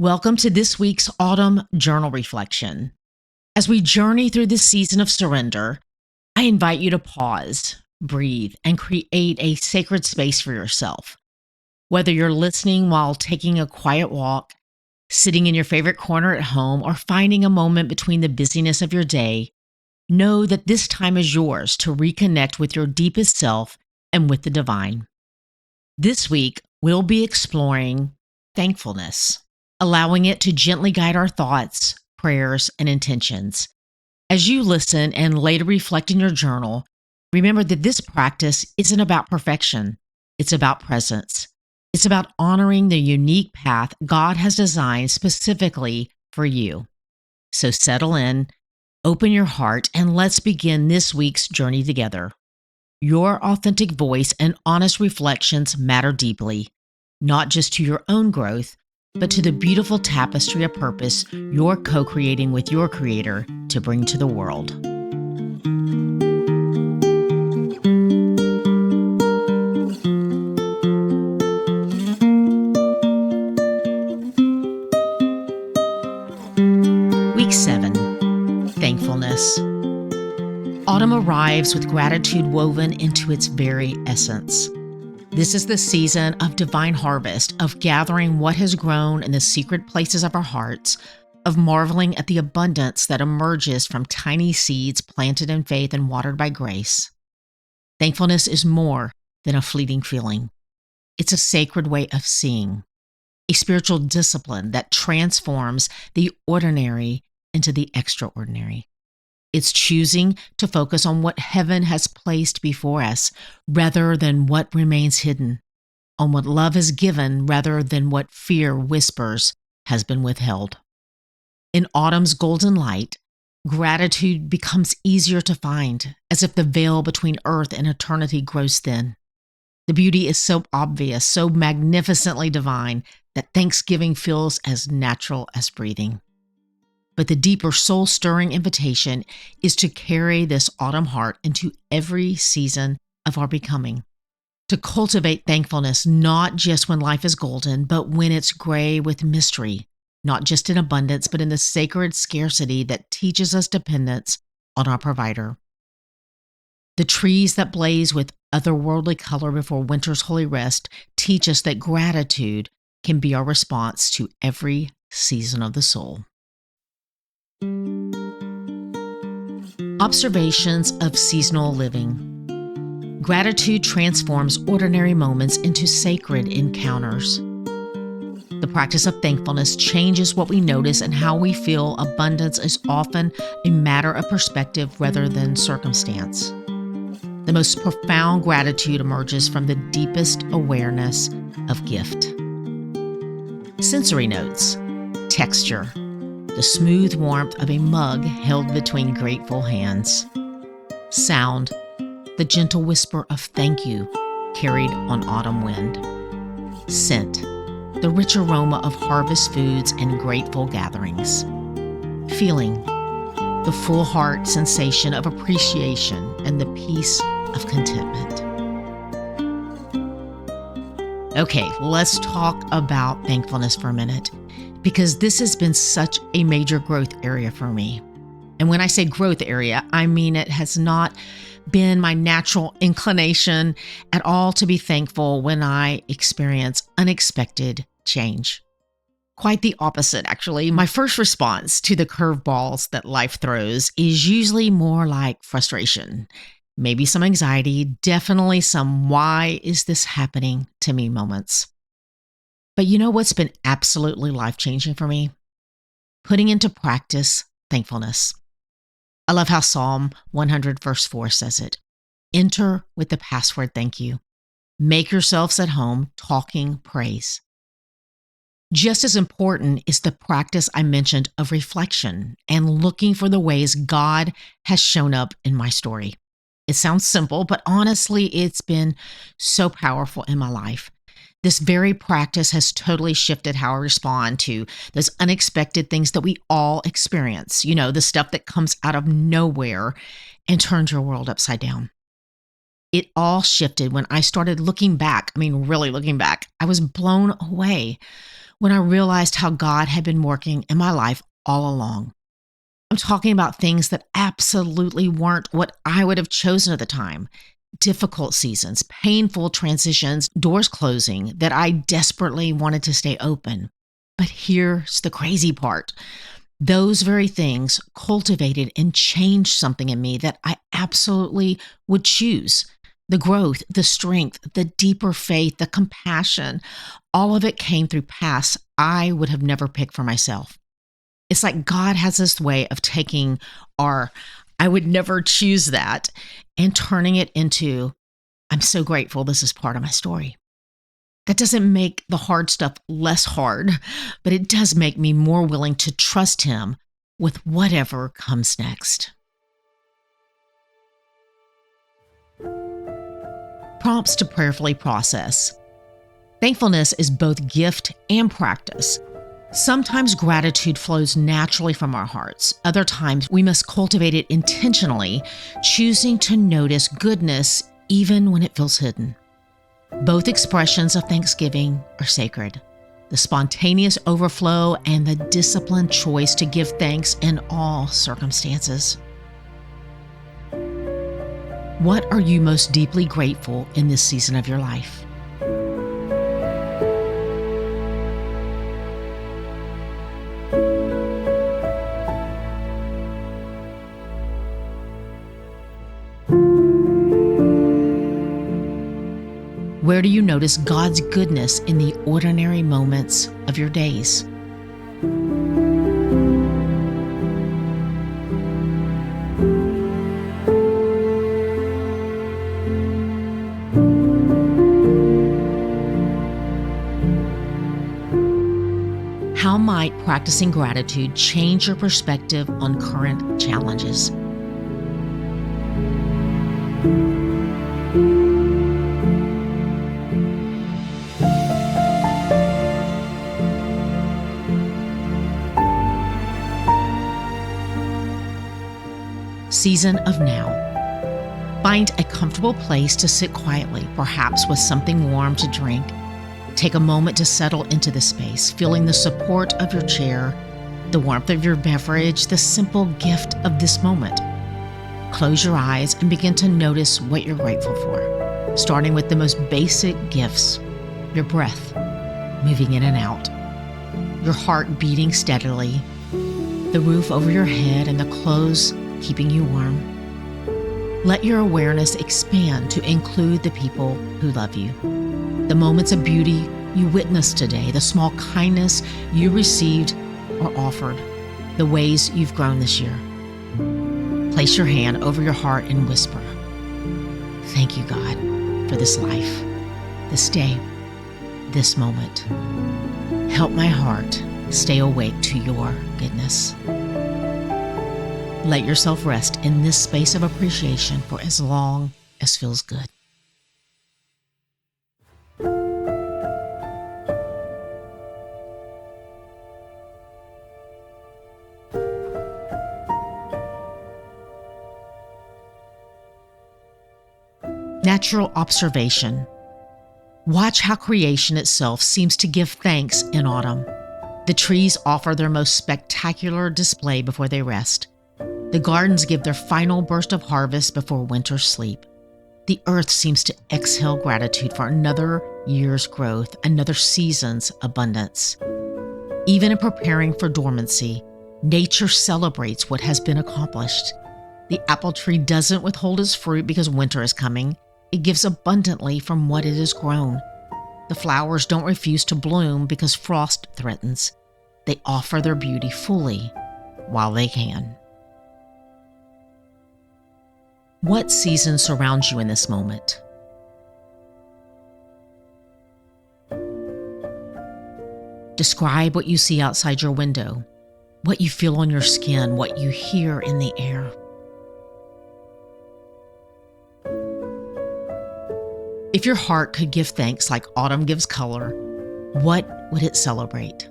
Welcome to this week's Autumn Journal Reflection. As we journey through this season of surrender, I invite you to pause, breathe, and create a sacred space for yourself. Whether you're listening while taking a quiet walk, sitting in your favorite corner at home, or finding a moment between the busyness of your day, know that this time is yours to reconnect with your deepest self and with the divine. This week, we'll be exploring thankfulness, allowing it to gently guide our thoughts, prayers, and intentions. As you listen and later reflect in your journal, remember that this practice isn't about perfection. It's about presence. It's about honoring the unique path God has designed specifically for you. So settle in, open your heart, and let's begin this week's journey together. Your authentic voice and honest reflections matter deeply, not just to your own growth, but to the beautiful tapestry of purpose you're co-creating with your Creator to bring to the world. Week 7, Thankfulness. Autumn arrives with gratitude woven into its very essence. This is the season of divine harvest, of gathering what has grown in the secret places of our hearts, of marveling at the abundance that emerges from tiny seeds planted in faith and watered by grace. Thankfulness is more than a fleeting feeling. It's a sacred way of seeing, a spiritual discipline that transforms the ordinary into the extraordinary. It's choosing to focus on what heaven has placed before us rather than what remains hidden, on what love has given rather than what fear whispers has been withheld. In autumn's golden light, gratitude becomes easier to find, as if the veil between earth and eternity grows thin. The beauty is so obvious, so magnificently divine, that thanksgiving feels as natural as breathing. But the deeper soul-stirring invitation is to carry this autumn heart into every season of our becoming, to cultivate thankfulness not just when life is golden, but when it's gray with mystery, not just in abundance, but in the sacred scarcity that teaches us dependence on our provider. The trees that blaze with otherworldly color before winter's holy rest teach us that gratitude can be our response to every season of the soul. Observations of seasonal living. Gratitude transforms ordinary moments into sacred encounters. The practice of thankfulness changes what we notice and how we feel. Abundance is often a matter of perspective rather than circumstance. The most profound gratitude emerges from the deepest awareness of gift. Sensory notes. Texture. The smooth warmth of a mug held between grateful hands. Sound, the gentle whisper of thank you carried on autumn wind. Scent, the rich aroma of harvest foods and grateful gatherings. Feeling, the full heart sensation of appreciation and the peace of contentment. Okay, let's talk about thankfulness for a minute, because this has been such a major growth area for me. And when I say growth area, I mean it has not been my natural inclination at all to be thankful when I experience unexpected change. Quite the opposite, actually. My first response to the curveballs that life throws is usually more like frustration, maybe some anxiety, definitely some "why is this happening to me" moments. But you know what's been absolutely life-changing for me? Putting into practice thankfulness. I love how Psalm 100 verse 4 says it. Enter with the password thank you. Make yourselves at home talking praise. Just as important is the practice I mentioned of reflection and looking for the ways God has shown up in my story. It sounds simple, but honestly, it's been so powerful in my life. This very practice has totally shifted how I respond to those unexpected things that we all experience. You know, the stuff that comes out of nowhere and turns your world upside down. It all shifted when I started looking back. Really looking back. I was blown away when I realized how God had been working in my life all along. I'm talking about things that absolutely weren't what I would have chosen at the time. Difficult seasons, painful transitions, doors closing that I desperately wanted to stay open. But here's the crazy part. Those very things cultivated and changed something in me that I absolutely would choose. The growth, the strength, the deeper faith, the compassion, all of it came through paths I would have never picked for myself. It's like God has this way of taking our, I would never choose that, and turning it into, I'm so grateful this is part of my story. That doesn't make the hard stuff less hard, but it does make me more willing to trust Him with whatever comes next. Prompts to prayerfully process. Thankfulness is both gift and practice. Sometimes gratitude flows naturally from our hearts. Other times we must cultivate it intentionally, choosing to notice goodness even when it feels hidden. Both expressions of thanksgiving are sacred. The spontaneous overflow and the disciplined choice to give thanks in all circumstances. What are you most deeply grateful in this season of your life? Where do you notice God's goodness in the ordinary moments of your days? How might practicing gratitude change your perspective on current challenges? Season of now. Find a comfortable place to sit quietly, perhaps with something warm to drink. Take a moment to settle into the space, feeling the support of your chair, the warmth of your beverage, the simple gift of this moment. Close your eyes and begin to notice what you're grateful for, starting with the most basic gifts: your breath moving in and out, your heart beating steadily, the roof over your head and the clothes keeping you warm. Let your awareness expand to include the people who love you, the moments of beauty you witnessed today, the small kindness you received or offered, the ways you've grown this year. Place your hand over your heart and whisper, "Thank you, God, for this life, this day, this moment. Help my heart stay awake to your goodness." Let yourself rest in this space of appreciation for as long as feels good. Natural observation. Watch how creation itself seems to give thanks in autumn. The trees offer their most spectacular display before they rest. The gardens give their final burst of harvest before winter's sleep. The earth seems to exhale gratitude for another year's growth, another season's abundance. Even in preparing for dormancy, nature celebrates what has been accomplished. The apple tree doesn't withhold its fruit because winter is coming. It gives abundantly from what it has grown. The flowers don't refuse to bloom because frost threatens. They offer their beauty fully while they can. What season surrounds you in this moment? Describe what you see outside your window, what you feel on your skin, what you hear in the air. If your heart could give thanks like autumn gives color, what would it celebrate?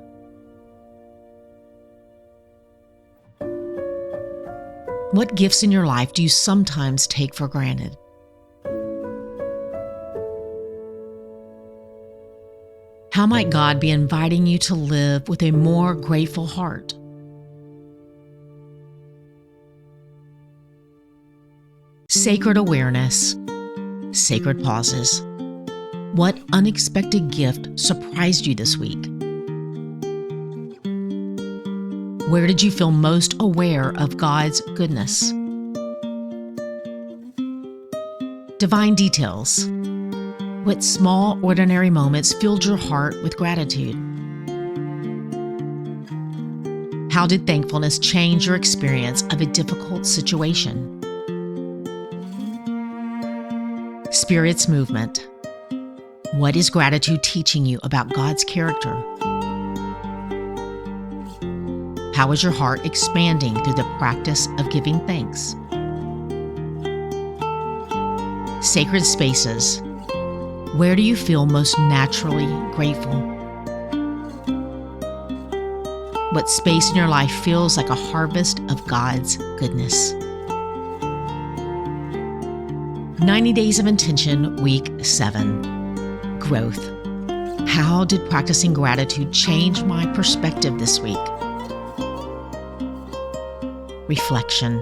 What gifts in your life do you sometimes take for granted? How might God be inviting you to live with a more grateful heart? Sacred awareness, sacred pauses. What unexpected gift surprised you this week? Where did you feel most aware of God's goodness? Divine details. What small, ordinary moments filled your heart with gratitude? How did thankfulness change your experience of a difficult situation? Spirit's movement. What is gratitude teaching you about God's character? How is your heart expanding through the practice of giving thanks? Sacred spaces. Where do you feel most naturally grateful? What space in your life feels like a harvest of God's goodness? 90 Days of Intention, Week 7. Growth. How did practicing gratitude change my perspective this week? Reflection.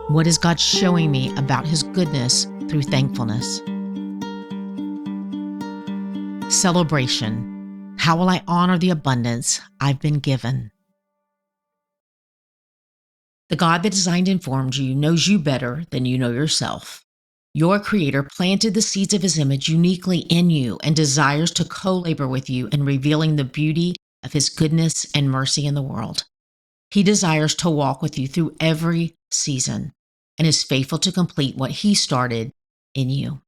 What is God showing me about His goodness through thankfulness? Celebration. How will I honor the abundance I've been given? The God that designed and formed you knows you better than you know yourself. Your Creator planted the seeds of His image uniquely in you and desires to co-labor with you in revealing the beauty of His goodness and mercy in the world. He desires to walk with you through every season and is faithful to complete what He started in you.